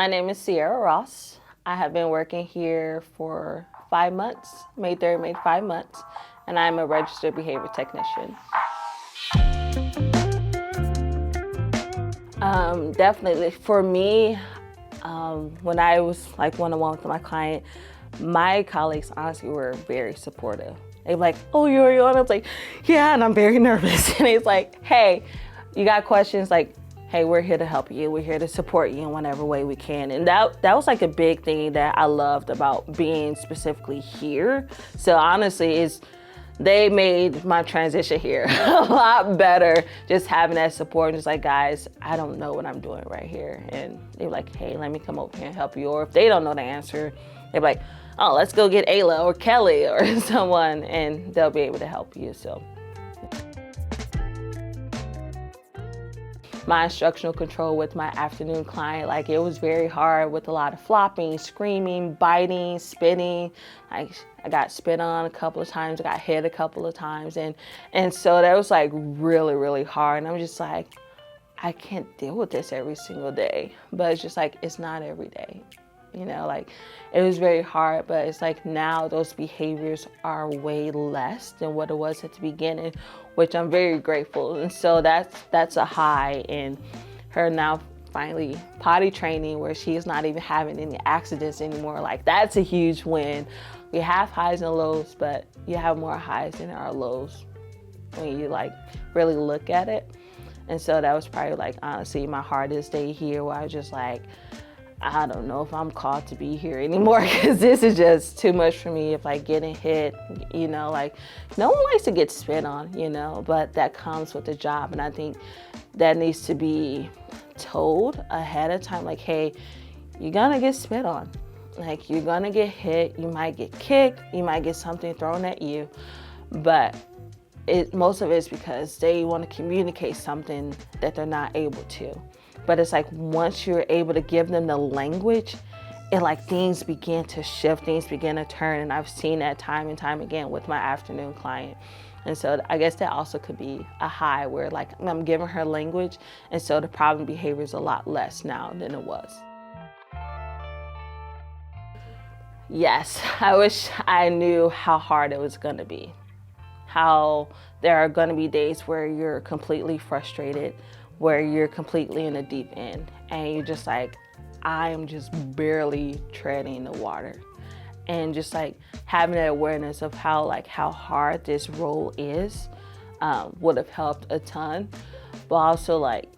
My name is Ciara Ross. I have been working here for 5 months. May 3rd made 5 months, and I'm a registered behavior technician. Definitely, for me, when I was like one-on-one with my client, my colleagues honestly were very supportive. They were like, "Oh, you're on?" I was like, "Yeah," and I'm very nervous. And it's like, "Hey, you got questions?" Like, "Hey, we're here to help you. We're here to support you in whatever way we can." And that was like a big thing that I loved about being specifically here. So honestly, they made my transition here a lot better, just having that support. And just like, "Guys, I don't know what I'm doing right here." And they're like, "Hey, let me come over here and help you." Or if they don't know the answer, they're like, "Oh, let's go get Ayla or Kelly or someone," and they'll be able to help you. So my instructional control with my afternoon client, like, it was very hard with a lot of flopping, screaming, biting, spitting. Like, I got spit on a couple of times, I got hit a couple of times. And so that was like really, really hard. And I'm just like, I can't deal with this every single day. But it's just like, it's not every day. You know, like, it was very hard, but it's like now those behaviors are way less than what it was at the beginning, which I'm very grateful. And so that's a high in her now finally potty training, where she's not even having any accidents anymore. Like, that's a huge win. We have highs and lows, but you have more highs than there are lows when you like really look at it. And so that was probably like honestly my hardest day here, where I was just like, I don't know if I'm called to be here anymore, because this is just too much for me. If like getting hit, you know, like, no one likes to get spit on, you know, but that comes with the job. And I think that needs to be told ahead of time, like, hey, you're gonna get spit on. Like, you're gonna get hit, you might get kicked, you might get something thrown at you, but most of it is because they want to communicate something that they're not able to. But it's like, once you're able to give them the language, it like things begin to shift, things begin to turn. And I've seen that time and time again with my afternoon client. And so I guess that also could be a high, where like I'm giving her language, and so the problem behavior is a lot less now than it was. Yes, I wish I knew how hard it was gonna be. How there are gonna be days where you're completely frustrated, where you're completely in the deep end, and you're just like, I am just barely treading the water. And just like having that awareness of how hard this role is would have helped a ton. But also like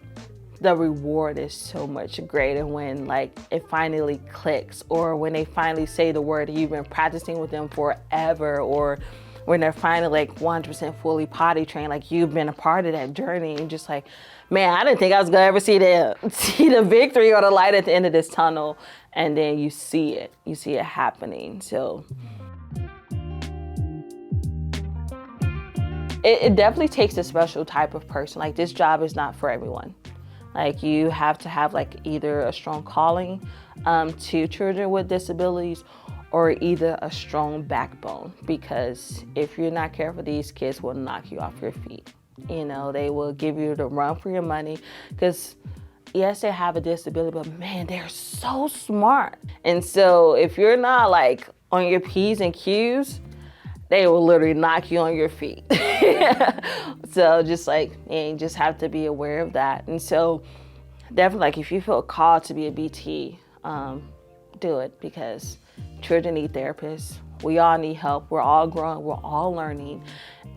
the reward is so much greater when like it finally clicks, or when they finally say the word that you've been practicing with them forever, or when they're finally like 100% fully potty trained, like you've been a part of that journey, and just like, man, I didn't think I was gonna ever see the victory or the light at the end of this tunnel. And then you see it happening. So it definitely takes a special type of person. Like, this job is not for everyone. Like, you have to have like either a strong calling to children with disabilities, or either a strong backbone, because if you're not careful, these kids will knock you off your feet. You know, they will give you the run for your money, because yes, they have a disability, but man, they're so smart. And so if you're not like on your P's and Q's, they will literally knock you on your feet. So just like, and you just have to be aware of that. And so definitely, like, if you feel called to be a BT, do it, because children need therapists. We all need help. We're all growing, we're all learning.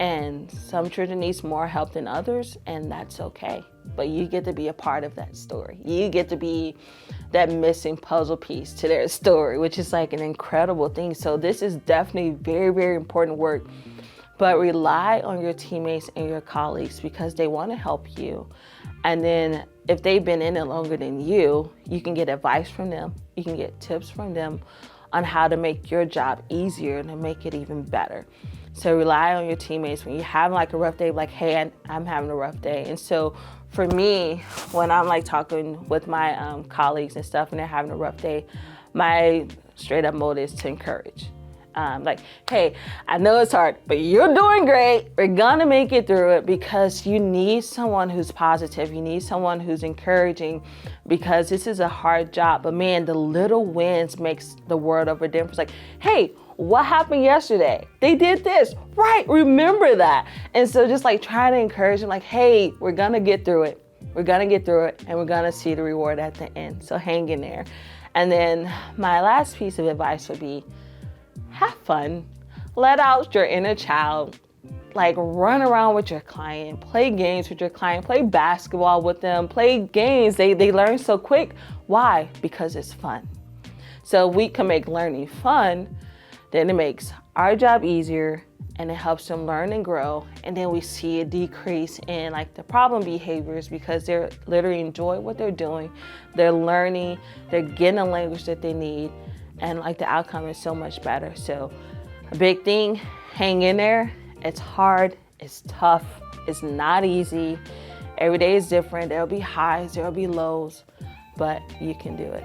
And some children need more help than others, and that's okay. But you get to be a part of that story. You get to be that missing puzzle piece to their story, which is like an incredible thing. So this is definitely very, very important work. But rely on your teammates and your colleagues, because they want to help you. And then if they've been in it longer than you can get advice from them. You can get tips from them on how to make your job easier and to make it even better. So rely on your teammates when you have like a rough day, like, hey, I'm having a rough day. And so for me, when I'm like talking with my colleagues and stuff, and they're having a rough day, my straight up mode is to encourage. Like, hey, I know it's hard, but you're doing great. We're gonna make it through it, because you need someone who's positive. You need someone who's encouraging, because this is a hard job. But man, the little wins makes the world of a difference. Like, hey, what happened yesterday? They did this, right? Remember that. And so just like trying to encourage them, like, hey, we're gonna get through it. We're gonna get through it, and we're gonna see the reward at the end. So hang in there. And then my last piece of advice would be, have fun. Let out your inner child. Like, run around with your client, play games with your client, play basketball with them, play games. They learn so quick. Why? Because it's fun. So if we can make learning fun, then it makes our job easier, and it helps them learn and grow. And then we see a decrease in like the problem behaviors, because they're literally enjoy what they're doing. They're learning, they're getting a language that they need, and like the outcome is so much better. So a big thing, hang in there. It's hard, it's tough, it's not easy. Every day is different. There'll be highs, there'll be lows, but you can do it.